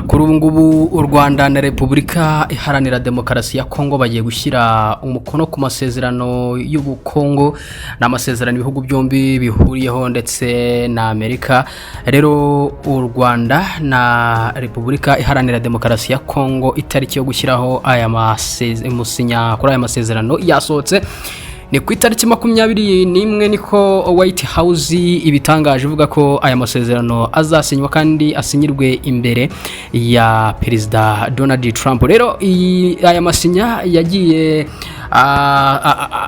Kuri ubu ngubu u Rwanda na Repubulika Iharanira Demokarasi ya Kongo bagiye gushyira umukono ku masezerano y'ubukungu n'amasezerano ibihugu byombi bihuriyeho ndetse na Amerika. Rero u Rwanda na Repubulika Iharanira Demokarasi ya Kongo itariki yo gushyiraho aya musinya kuri aya masezerano yasohotse ni ku itariki 21 niko White House ibitangaje ivuga ko aya masezerano azasinywa kandi asinyirwe imbere ya Perezida Donald Trump. Rero aya masinya yagiye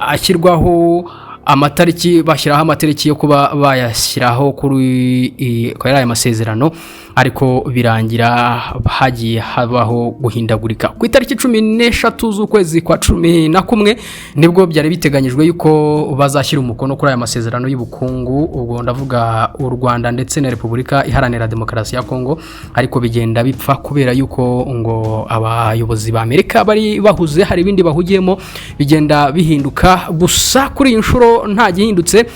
ashyirwaho amatariki, bashyiraho amatariki yo kuba bayashyiraho kuri aya masezerano, ariko birangira hagiye habaho guhindagurika. Ku itariki 13 z'ukwezi kwa 11 nibwo byari biteganyijwe yuko bazashyira umukono kuri aya masezerano y'ubukungu, ubwo ndavuga u Rwanda ndetse na Repubulika Iharanira Demokarasi ya Kongo, ariko bigenda bipfa kubera yuko ngo abayobozi ba Amerika bari bahuze, hari ibindi bahugiyemo bigenda bihinduka. Gusa kuri iyi nshuro nta gihindutse,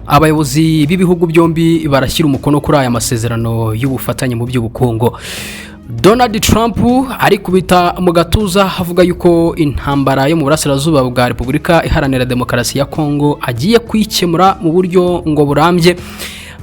abayobozi b'ibihugu byombi barashyira umukono kuri aya masezerano y'ubufatanye mu by'ubukungu. Donald Trump ari kubita mu gatuza avuga yuko intambara yo mu burasirazuba bwa Repubulika Iharanira Demokarasi ya Kongo agiye kwikemura mu buryo ngo burambye,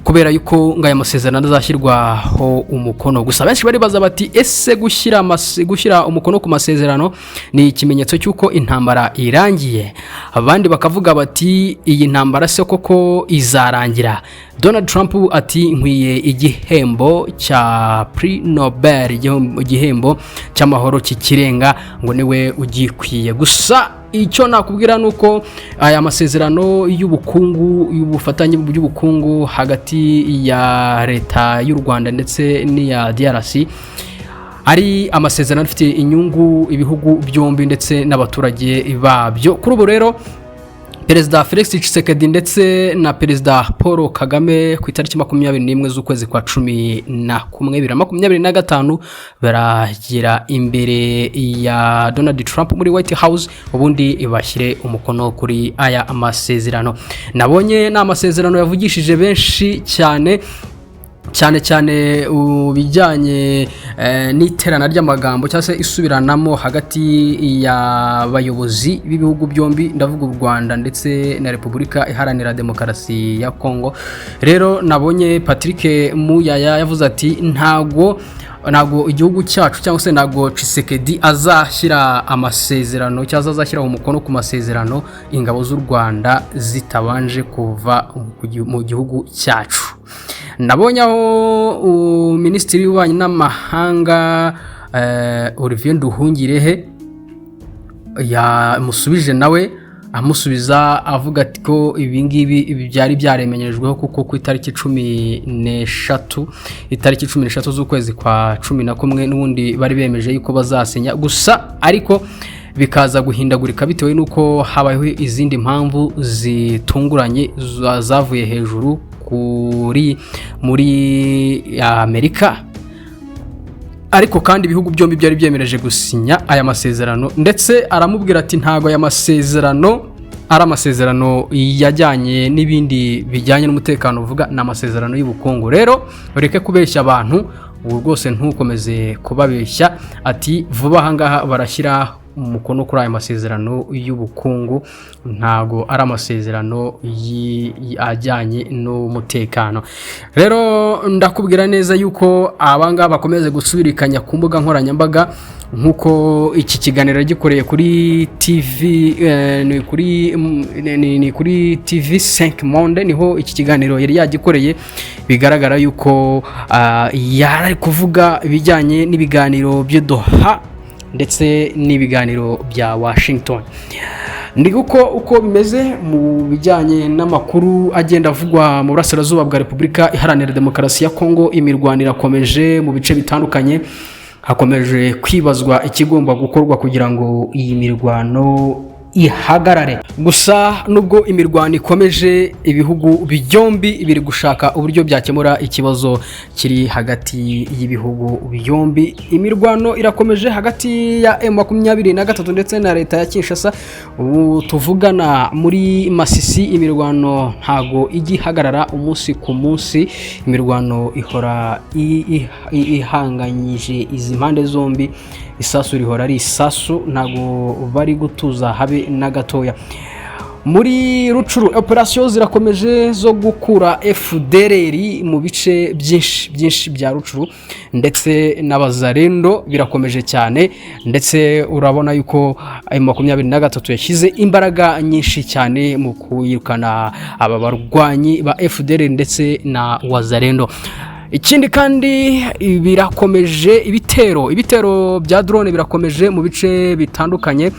kubera yuko ngaya masezerano azashyirwaho umukono. Gusa benshi bari baza bati ese gushyira umukono ku masezerano ni ikimenyetso cyuko intambara irangiye? Abandi bakavuga bati iyi ntambara se koko izarangira? Donald Trump ati nkwiye igihembo cya Prix Nobel, igihembo cy'amahoro cy'ikirenga, ngo niwe ugikwiye. Gusa icyo nakubwira nuko aya masezerano y'ubukungu, y'ubufatanye bw'ubukungu hagati ya leta y'u Rwanda ndetse n'iya DRC ari amasezerano afite inyungu ibihugu byombi ndetse n'abaturage babyo. Kuri ubu rero Perezida Felix Tshisekedi ndetse na Perezida Paul Kagame ku itariki 21 z'ukwezi kwa 11 2025 baragera imbere ya Donald Trump muri White House, ubundi bashyire umukono kuri aya amasezerano. Nabonye na amasezerano yavugishije benshi cyane ubijyanye n'iterana ry'amagambo cyangwa se isubiranamo hagati y'abayobozi b'ibihugu byombi, ndavuga u Rwanda ndetse na Repubulika Iharanira Demokarasi ya Kongo. Rero nabonye Patrick Muyaya yavuze ati ntago igihugu cyacu cyangwa se ntago Tshisekedi azashyira amasezerano cyangwa azashyira umukono ku masezerano ingabo z'u Rwanda zitabanje kuva mu gihugu cyacu. Nabonye aho Minisitiri w'Ububanyi n'Amahanga Olivier Nduhungirehe yamusubije nawe amusubiza avuga ati ko ibingibi byari byaremenyejweho kuko ku itariki 13 z'ukwezi kwa 11 n'ubundi bari bemeje yuko bazasinya. Gusa ariko bikaza guhindagurika bitewe nuko habayeho izindi mpamvu zitunguranye zavuye hejuru muri Amerika, ariko kandi ibihugu byombi byari byemereje gusinya aya masezerano, ndetse aramubwira ati ntago aya masezerano ari amasezerano yajyanye n'ibindi bijyanye n'umutekano, uvuga na amasezerano y'ubukungu. Rero ureke kubeshya abantu, ubu rwose ntukomeze kubabeshya. Ati vuba ahangaha barashyira umukono kuri aya masezerano y'ubukungu, ntago ari amasezerano ajyanye n'umutekano. Rero ndakubwira neza yuko abanga bakomeze gusubirikanya ku mbuga nkoranyambaga, nkuko iki kiganiro gikoreye kuri TV ni kuri TV 5 Monde, niho iki kiganiro yari yagikoreye. Bigaragara yuko yari kuvuga ibijyanye n'ibiganiro byo Doha ndetse n'ibiganiro bya Washington. Uko bimeze mu bijyanye n'amakuru agenda avugwa mu burasirazuba bwa Repubulika Iharanira Demokarasi ya Kongo, imirwano irakomeje mu bice bitandukanye. Hakomeje kwibazwa ikigomba gukorwa kugira ngo iyi mirwano ihagarare. Gusa nubwo imirwano ikomeje, ibihugu byombi biri gushaka uburyo byakemura ikibazo kiri hagati y'ibihugu byombi. Imirwano irakomeje hagati ya M23 ndetse na leta ya Kinshasa. Ubu tuvugana muri Masisi imirwano ntago igihagarara umunsi ku munsi, imirwano ihora ihanganyije izi mpande zombi. Isasu rihora ari isasu, ntago bari gutuza habe na gatoya. Muri Rucuru operation zirakomeje zo gukura FDLR mu bice byinshi bya Rucuru, ndetse n'abazarendo birakomeje cyane, ndetse urabona yuko M23 yashyize imbaraga nyinshi cyane mu kuyirukana aba barwanyi ba FDLR ndetse na wazarendo. Ikindi kandi birakomeje ibitero bya drone birakomeje mu bice bitandukanye.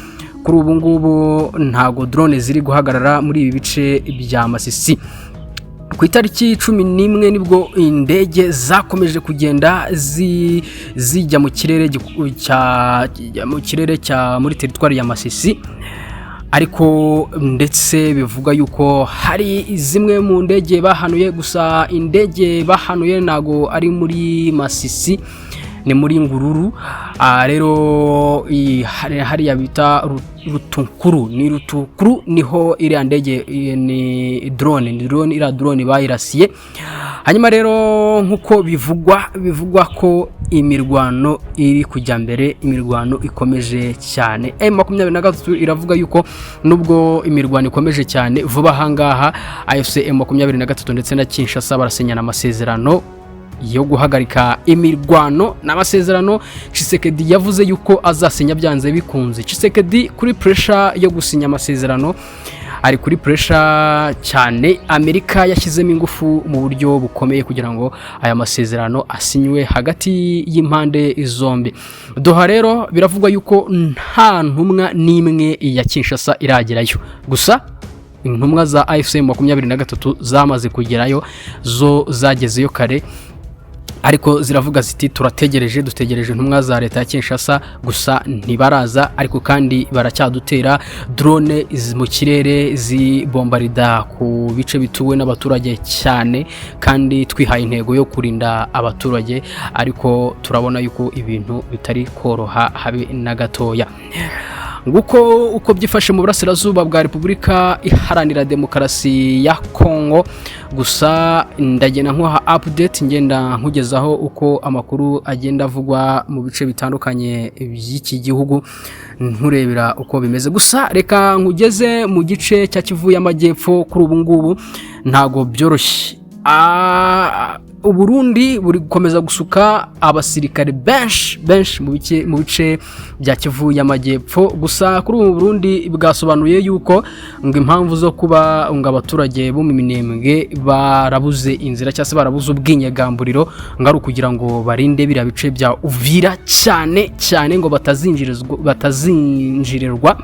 Kuri ubu ngubu ntago drone ziri guhagarara muri ibi bice bya Masisi. Ku itariki 11 nibwo indege zakomeje kugenda zijya mu kirere cya muri teritwari ya Masisi, ariko ndetse bivuga yuko hari zimwe mu ndege bahanuye. Gusa indege bahanuye nago ari muri Masisi, ni muri Ngururu. Rero hariya bita Rutukuru, ni Rutukuru niho iriya ndege ni drone bayirasiye. Hanyuma rero nkuko bivugwa ko imirwano iri kujya mbere, imirwano ikomeje cyane. M23 iravuga yuko nubwo imirwano ikomeje cyane, vuba hangaha AFC M23 ndetse na Kinshasa barasenyana amasezerano yo guhagarika imirwano. N'amasezerano Tshisekedi yavuze yuko azasenya byanze bikunze. Tshisekedi kuri pressure yo gusinya amasezerano, ari kuri pressure cyane. Amerika yashyizemo ingufu mu buryo bukomeye kugira ngo aya masezerano asinywe hagati y'impande zombi. Doha rero biravugwa yuko nta ntumwa n'imwe ya Kinshasa iragerayo. Gusa intumwa za AFC 23 zamaze kugerayo, zo zagezeyo kare, ariko ziravuga ziti dutegereje intumwa za leta ya Kinshasa, gusa ntibaraza. Ariko kandi baracyadutera drone mu kirere zibombarida ku bice bituwe n'abaturage cyane, kandi twihaye intego yo kurinda abaturage, ariko turabona yuko ibintu bitari koroha habe na gatoya. Nguko uko byifashe mu burasirazuba bwa Repubulika Iharanira Demokarasi ya Kongo. Gusa ndagenda nkuha update, ngenda nkugezaho uko amakuru agenda avugwa mu bice bitandukanye by'iki gihugu, nkurebera uko bimeze. Gusa reka nkugeze mu gice cya Kivu y'Amajyepfo. Kuri ubu ngubu ntago byoroshye. Uburundi buri gukomeza gusuka abasirikare benshi mu bice bya Kivu y'Amajyepfo. Gusa kuri ubu Burundi bwasobanuye yuko ngo impamvu zo kuba ngo abaturage bo mu Minembwe barabuze inzira cyangwa se barabuze ubwinyegamburiro ngari kugira ngo barinde bira bice bya Uvira cyane ngo batazinjirirwa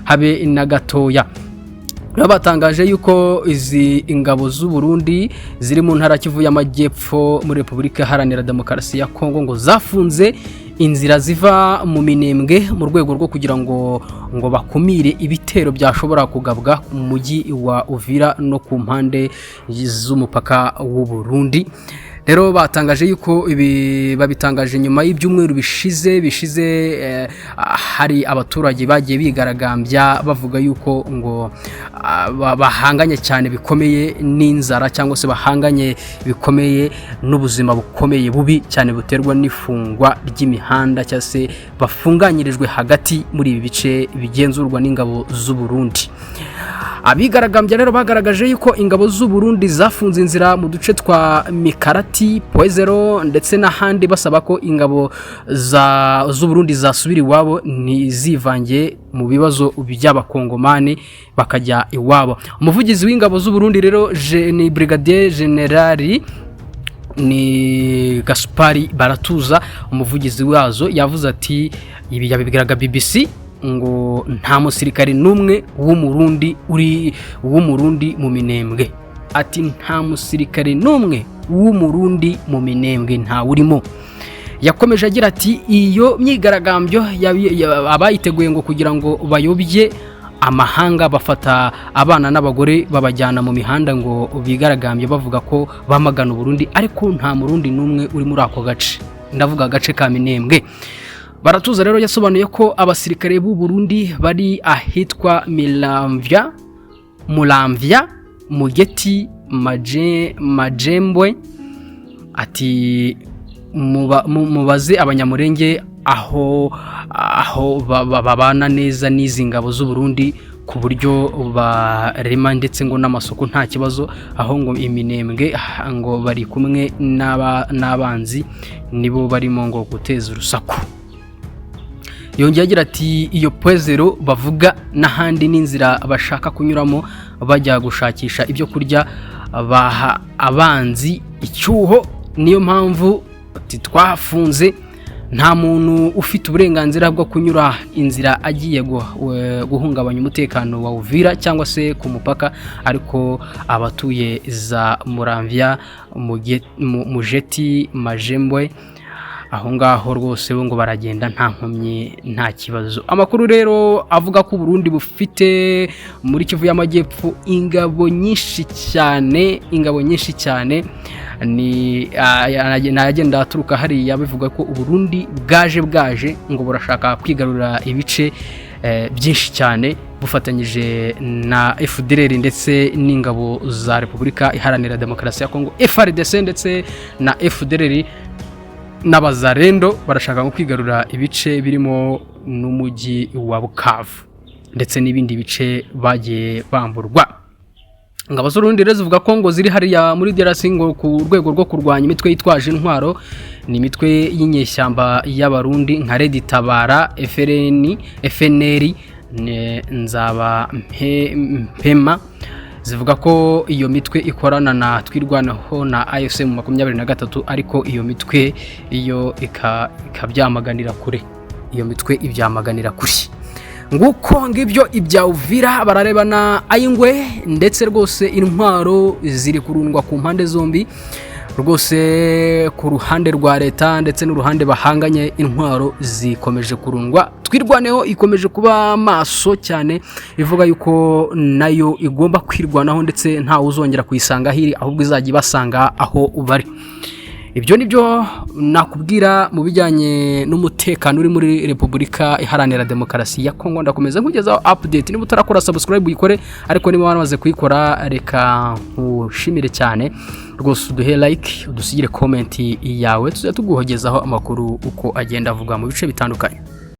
habe na gatoya. Batangaje yuko izi ingabo z'u Burundi ziri mu ntara Kivu y'Amajyepfo muri Repubulika Iharanira Demokarasi ya Kongo ngo zafunze inzira ziva mu Minembwe mu rwego rwo kugira ngo bakumire ibitero byashobora kugabwa mu mujyi wa Uvira no ku mpande z'umupaka w'u Burundi. Rero batangaje yuko ibi babitangaje nyuma y'ibyumweru bishize hari abaturage bagiye bigaragambya bavuga yuko ngo bahanganye cyane bikomeye n'inzara, cyangwa se bahanganye bikomeye n'ubuzima bukomeye bubi cyane buterwa n'ifungwa ry'imihanda, cyangwa se bafunganyirijwe hagati muri ibi bice bigenzurwa n'ingabo z'u Burundi. Abigaragambya rero bagaragaje yuko ingabo z'u Burundi zafunze inzira mu duce twa Mikarati, Poezero ndetse n'ahandi, basaba ko ingabo z'u Burundi zasubira iwabo ntizivange mu bibazo by'abakongomani bakajya iwabo. Umuvugizi w'ingabo z'u Burundi rero ni Brigadier General ni Gaspari Baratuza, umuvugizi wazo, yavuze ati ibi yabibwiraga BBC ngo nta musirikare numwe w'umurundi mu Minembwe. Ati nta musirikare numwe w'umurundi mu Minembwe nta urimo. Yakomeje agira ati iyo myigaragambyo abayiteguye ngo kugira ngo bayobye amahanga bafata abana n'abagore babajyana mu mihanda ngo bigaragambye bavuga ko bamagana Burundi, ariko nta murundi n'umwe uri muri ako gace, ndavuga agace ka Minembwe. Baratuza rero yasobanuye ko abasirikare b'u Burundi bari ahitwa Muramvya, Mugeti, Majembwe, ati mubaze abanyamurenge aho babana neza n'izi ngabo z'u Burundi ku buryo barema ndetse ngo n'amasoko nta kibazo, aho ngo Iminembwe ngo bari kumwe n'abanzi nibo barimo ngo guteza urusaku. Yongeye agira ati iyo Pwezero bavuga n'ahandi n'inzira bashaka kunyuramo bajya gushakisha ibyo kurya baha abanzi icyuho, niyo mpamvu twafunze, nta muntu ufite uburenganzira bwo kunyura inzira agiye guhungabanya umutekano wa Uvira cyangwa se ku mupaka, ariko abatuye za Muramvya, Mujeti, Majembwe aho ngaho rwose ngo baragenda nta nkomyi nta kibazo. Amakuru rero avuga ko Burundi bufite muri Kivu y'Amajyepfo ingabo nyinshi cyane, ni nagenda aturuka hariya bivuga ko Burundi bwaje ngo burashaka kwigarurira ibice byinshi cyane bufatanyije na FDLR ndetse n'ingabo za Repubulika Iharanira Demokarasi ya Kongo FARDC ndetse na FDLR n'abazarendo barashaka kwigarura ibice birimo n'umujyi wa Bukavu ndetse n'ibindi bice bagiye bamburwa. Ngabo z'Urundi rero zivuga ko ngo ziri hariya muri DRC ngo ku rwego rwo kurwanya imitwe yitwaje intwaro, ni imitwe y'inyeshyamba y'abarundi nka Red Tabara, FNL, Nzaba Mpema, zivuga ko iyo mitwe ikorana na Twirwanaho na AFC mu 23, ariko iyo mitwe iyo ikabyamaganira kure, iyo mitwe ibyamaganira kuri. Nguko ngibyo ibya Uvira bararebana ayingwe, ndetse rwose intwaro ziri kurundwa ku mpande zombi, rwose ku ruhande rwa leta ndetse n'uruhande bahanganye intwaro zikomeje kurundwa. Twirwaneho ikomeje kuba maso cyane, ivuga yuko nayo igomba kwirwanaho ndetse nta uzongera kuyisanga hiri, ahubwo izajya basanga aho ubari. Ibyo nibyo nakubwira mu bijyanye n'umutekano uri muri Repubulika Iharanira Demokarasi ya Kongo. Ndakomeza nkugezaho update, niba utarakora subscribe uyikore, ariko niba wamaze kuyikora reka nkushimire cyane rwose, uduhe like, udusigire comment yawe, tuzatuguhogezaho amakuru uko agenda avuga mu bice bitandukanye.